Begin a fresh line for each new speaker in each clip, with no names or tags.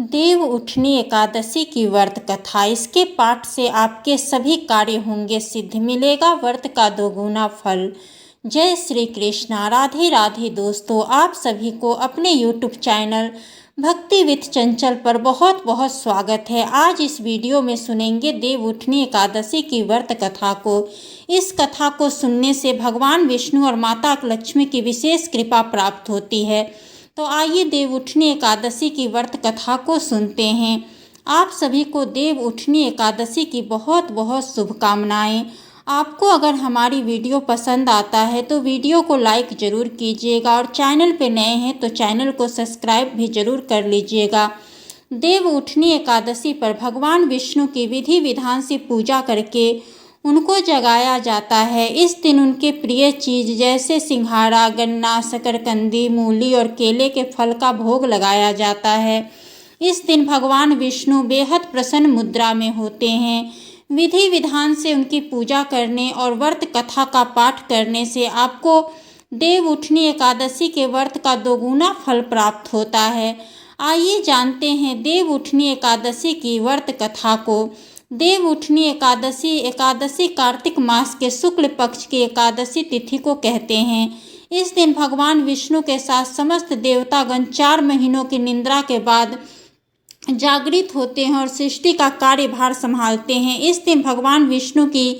देव उठनी एकादशी की व्रत कथा। इसके पाठ से आपके सभी कार्य होंगे सिद्ध, मिलेगा व्रत का दोगुना फल। जय श्री कृष्णा। राधे राधे दोस्तों, आप सभी को अपने YouTube चैनल भक्ति विथ चंचल पर बहुत बहुत स्वागत है। आज इस वीडियो में सुनेंगे देव उठनी एकादशी की व्रत कथा को। इस कथा को सुनने से भगवान विष्णु और माता लक्ष्मी की विशेष कृपा प्राप्त होती है। तो आइए देव उठनी एकादशी की व्रत कथा को सुनते हैं। आप सभी को देव उठनी एकादशी की बहुत बहुत शुभकामनाएं। आपको अगर हमारी वीडियो पसंद आता है तो वीडियो को लाइक ज़रूर कीजिएगा और चैनल पे नए हैं तो चैनल को सब्सक्राइब भी ज़रूर कर लीजिएगा। देव उठनी एकादशी पर भगवान विष्णु की विधि विधान से पूजा करके उनको जगाया जाता है। इस दिन उनके प्रिय चीज़ जैसे सिंघाड़ा, गन्ना, शकरकंदी, मूली और केले के फल का भोग लगाया जाता है। इस दिन भगवान विष्णु बेहद प्रसन्न मुद्रा में होते हैं। विधि विधान से उनकी पूजा करने और व्रत कथा का पाठ करने से आपको देव उठनी एकादशी के व्रत का दोगुना फल प्राप्त होता है। आइए जानते हैं देव उठनी एकादशी की व्रत कथा को। देव उठनी एकादशी कार्तिक मास के शुक्ल पक्ष की एकादशी तिथि को कहते हैं। इस दिन भगवान विष्णु के साथ समस्त देवतागण 4 महीनों की निद्रा के बाद जागृत होते हैं और सृष्टि का कार्यभार संभालते हैं। इस दिन भगवान विष्णु की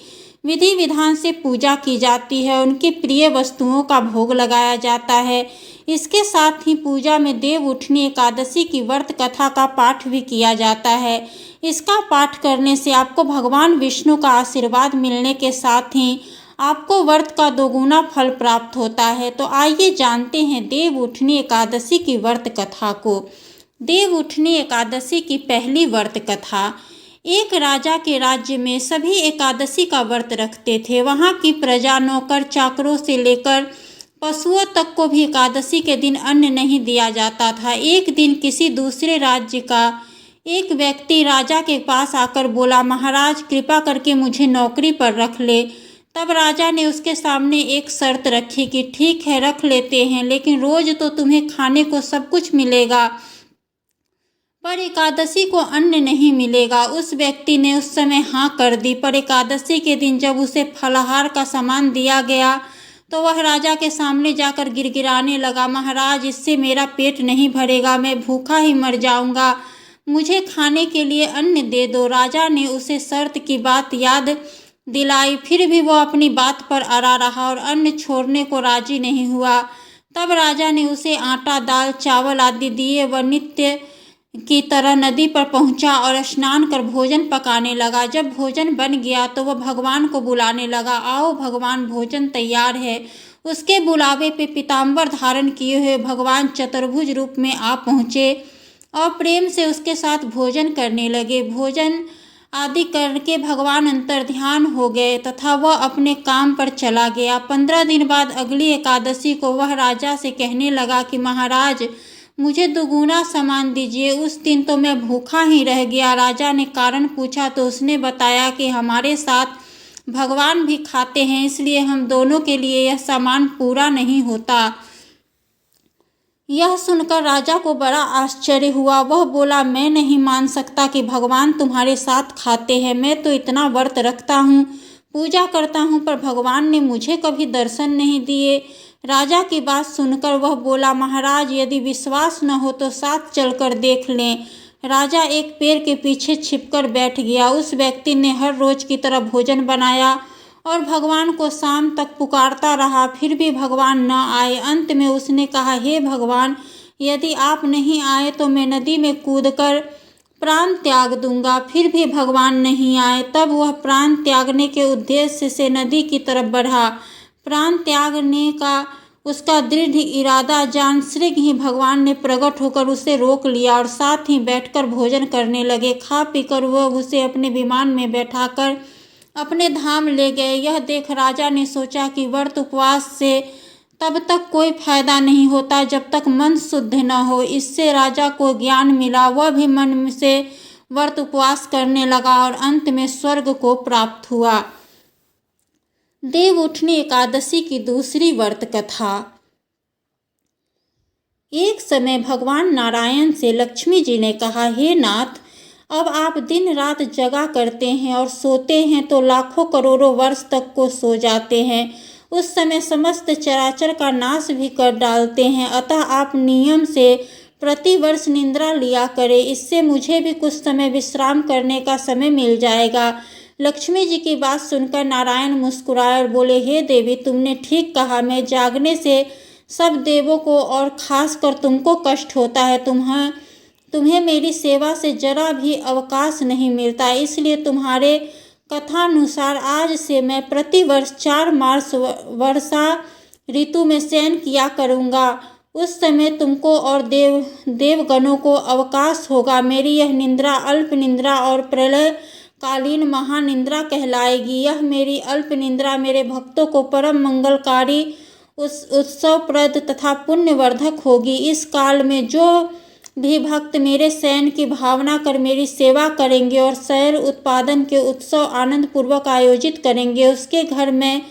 विधि विधान से पूजा की जाती है। उनकी प्रिय वस्तुओं का भोग लगाया जाता है। इसके साथ ही पूजा में देव उठनी एकादशी की व्रत कथा का पाठ भी किया जाता है। इसका पाठ करने से आपको भगवान विष्णु का आशीर्वाद मिलने के साथ ही आपको व्रत का दोगुना फल प्राप्त होता है। तो आइए जानते हैं देव उठनी एकादशी की व्रत कथा को। देव उठनी एकादशी की पहली व्रत कथा। एक राजा के राज्य में सभी एकादशी का व्रत रखते थे। वहाँ की प्रजा नौकर चाकरों से लेकर पशुओं तक को भी एकादशी के दिन अन्न नहीं दिया जाता था। एक दिन किसी दूसरे राज्य का एक व्यक्ति राजा के पास आकर बोला, महाराज कृपा करके मुझे नौकरी पर रख ले। तब राजा ने उसके सामने एक शर्त रखी कि ठीक है रख लेते हैं, लेकिन रोज तो तुम्हें खाने को सब कुछ मिलेगा पर एकादशी को अन्न नहीं मिलेगा। उस व्यक्ति ने उस समय हाँ कर दी, पर एकादशी के दिन जब उसे फलाहार का सामान दिया गया तो वह राजा के सामने जाकर गिड़गिड़ाने लगा, महाराज इससे मेरा पेट नहीं भरेगा, मैं भूखा ही मर जाऊंगा, मुझे खाने के लिए अन्न दे दो। राजा ने उसे शर्त की बात याद दिलाई, फिर भी वो अपनी बात पर अड़ा रहा और अन्न छोड़ने को राजी नहीं हुआ। तब राजा ने उसे आटा, दाल, चावल आदि दिए। वह नित्य की तरह नदी पर पहुंचा और स्नान कर भोजन पकाने लगा। जब भोजन बन गया तो वह भगवान को बुलाने लगा, आओ भगवान भोजन तैयार है। उसके बुलावे पे पीताम्बर धारण किए हुए भगवान चतुर्भुज रूप में आ पहुँचे और प्रेम से उसके साथ भोजन करने लगे। भोजन आदि करके भगवान अंतर ध्यान हो गए तथा वह अपने काम पर चला गया। 15 दिन बाद अगली एकादशी को वह राजा से कहने लगा कि महाराज मुझे दुगुना सामान दीजिए। उस दिन तो मैं भूखा ही रह गया। राजा ने कारण पूछा तो उसने बताया कि हमारे साथ भगवान भी खाते हैं, इसलिए हम दोनों के लिए यह सामान पूरा नहीं होता। यह सुनकर राजा को बड़ा आश्चर्य हुआ। वह बोला, मैं नहीं मान सकता कि भगवान तुम्हारे साथ खाते हैं। मैं तो इतना व्रत रखता हूँ, पूजा करता हूँ, पर भगवान ने मुझे कभी दर्शन नहीं दिए। राजा की बात सुनकर वह बोला, महाराज यदि विश्वास न हो तो साथ चलकर देख लें। राजा एक पेड़ के पीछे छिपकर बैठ गया। उस व्यक्ति ने हर रोज की तरह भोजन बनाया और भगवान को शाम तक पुकारता रहा, फिर भी भगवान न आए। अंत में उसने कहा, हे भगवान यदि आप नहीं आए तो मैं नदी में कूदकर प्राण त्याग दूंगा। फिर भी भगवान नहीं आए। तब वह प्राण त्यागने के उद्देश्य से नदी की तरफ बढ़ा। प्राण त्यागने का उसका दृढ़ इरादा जान शीघ्र ही भगवान ने प्रकट होकर उसे रोक लिया और साथ ही बैठकर भोजन करने लगे। खा पीकर वह उसे अपने विमान में बैठाकर अपने धाम ले गए। यह देख राजा ने सोचा कि व्रत उपवास से तब तक कोई फायदा नहीं होता जब तक मन शुद्ध न हो। इससे राजा को ज्ञान मिला। वह भी मन से व्रत उपवास करने लगा और अंत में स्वर्ग को प्राप्त हुआ। देव उठनी एकादशी की दूसरी व्रत कथा। एक समय भगवान नारायण से लक्ष्मी जी ने कहा, हे नाथ, अब आप दिन रात जगा करते हैं और सोते हैं तो लाखों करोड़ों वर्ष तक को सो जाते हैं। उस समय समस्त चराचर का नाश भी कर डालते हैं। अतः आप नियम से प्रतिवर्ष निद्रा लिया करें, इससे मुझे भी कुछ समय विश्राम करने का समय मिल जाएगा। लक्ष्मी जी की बात सुनकर नारायण मुस्कुराए और बोले, हे देवी, तुमने ठीक कहा। मैं जागने से सब देवों को और खासकर तुमको कष्ट होता है। तुम्हें मेरी सेवा से जरा भी अवकाश नहीं मिलता, इसलिए तुम्हारे कथानुसार आज से मैं प्रतिवर्ष 4 मार्च वर्षा ऋतु में शयन किया करूँगा। उस समय तुमको और देवगणों को अवकाश होगा। मेरी यह निद्रा अल्प निद्रा और प्रलय कालीन महानिद्रा कहलाएगी। यह मेरी अल्प निद्रा मेरे भक्तों को परम मंगलकारी, उत्सवप्रद तथा पुण्यवर्धक होगी। इस काल में जो भी भक्त मेरे शयन की भावना कर मेरी सेवा करेंगे और शयन उत्पादन के उत्सव आनंद पूर्वक आयोजित करेंगे, उसके घर में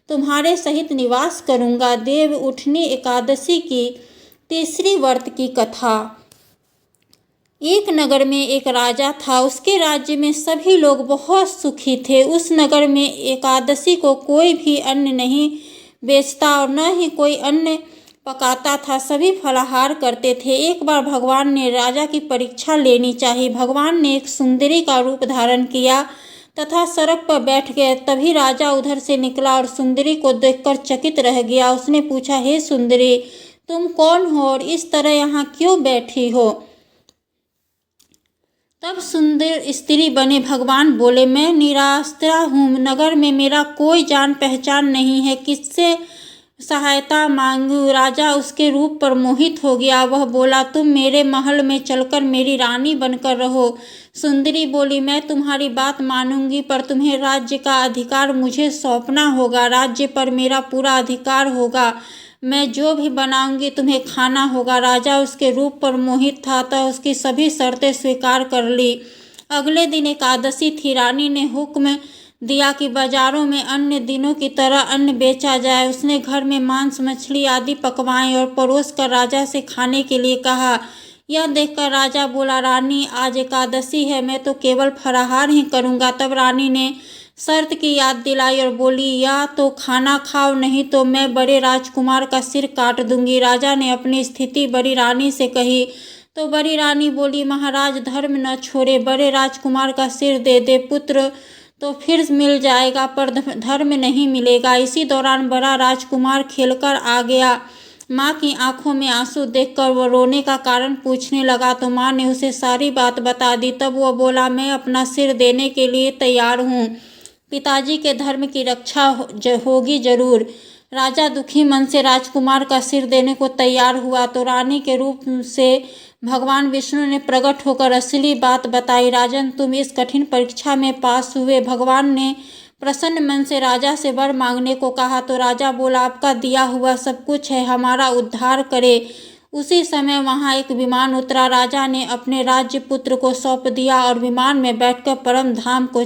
तुम्हारे सहित निवास करूँगा। देव उठनी एकादशी की तीसरी व्रत की कथा। एक नगर में एक राजा था। उसके राज्य में सभी लोग बहुत सुखी थे। उस नगर में एकादशी को कोई भी अन्न नहीं बेचता और न ही कोई अन्न पकाता था। सभी फलाहार करते थे। एक बार भगवान ने राजा की परीक्षा लेनी चाहिए। भगवान ने एक सुंदरी का रूप धारण किया तथा सड़क पर बैठ गए। तभी राजा उधर से निकला और सुंदरी को देखकर चकित रह गया। उसने पूछा, हे सुंदरी, तुम कौन हो और इस तरह यहाँ क्यों बैठी हो? तब सुंदर स्त्री बने भगवान बोले, मैं निराश्रय हूँ। नगर में मेरा कोई जान पहचान नहीं है, किससे सहायता मांगूं? राजा उसके रूप पर मोहित हो गया। वह बोला, तुम मेरे महल में चलकर मेरी रानी बनकर रहो। सुंदरी बोली, मैं तुम्हारी बात मानूंगी, पर तुम्हें राज्य का अधिकार मुझे सौंपना होगा। राज्य पर मेरा पूरा अधिकार होगा। मैं जो भी बनाऊंगी तुम्हें खाना होगा। राजा उसके रूप पर मोहित था, तो उसकी सभी शर्तें स्वीकार कर ली। अगले दिन एकादशी थी। रानी ने हुक्म दिया कि बाजारों में अन्य दिनों की तरह अन्न बेचा जाए। उसने घर में मांस मछली आदि पकवाएं और परोस कर राजा से खाने के लिए कहा। यह देखकर राजा बोला, रानी, आज एकादशी है, मैं तो केवल फलाहार ही करूँगा। तब रानी ने शर्त की याद दिलाई और बोली, या तो खाना खाओ, नहीं तो मैं बड़े राजकुमार का सिर काट दूंगी। राजा ने अपनी स्थिति बड़ी रानी से कही तो बड़ी रानी बोली, महाराज, धर्म न छोड़े, बड़े राजकुमार का सिर दे दे। पुत्र तो फिर मिल जाएगा, पर धर्म नहीं मिलेगा। इसी दौरान बड़ा राजकुमार खेलकर आ गया। माँ की आंखों में आंसू देखकर वह रोने का कारण पूछने लगा, तो माँ ने उसे सारी बात बता दी। तब वह बोला, मैं अपना सिर देने के लिए तैयार हूँ। पिताजी के धर्म की रक्षा होगी जरूर। राजा दुखी मन से राजकुमार का सिर देने को तैयार हुआ तो रानी के रूप से भगवान विष्णु ने प्रकट होकर असली बात बताई। राजन, तुम इस कठिन परीक्षा में पास हुए। भगवान ने प्रसन्न मन से राजा से वर मांगने को कहा तो राजा बोला, आपका दिया हुआ सब कुछ है, हमारा उद्धार करे। उसी समय वहां एक विमान उतरा। राजा ने अपने राज्य पुत्र को सौंप दिया और विमान में बैठकर परम धाम को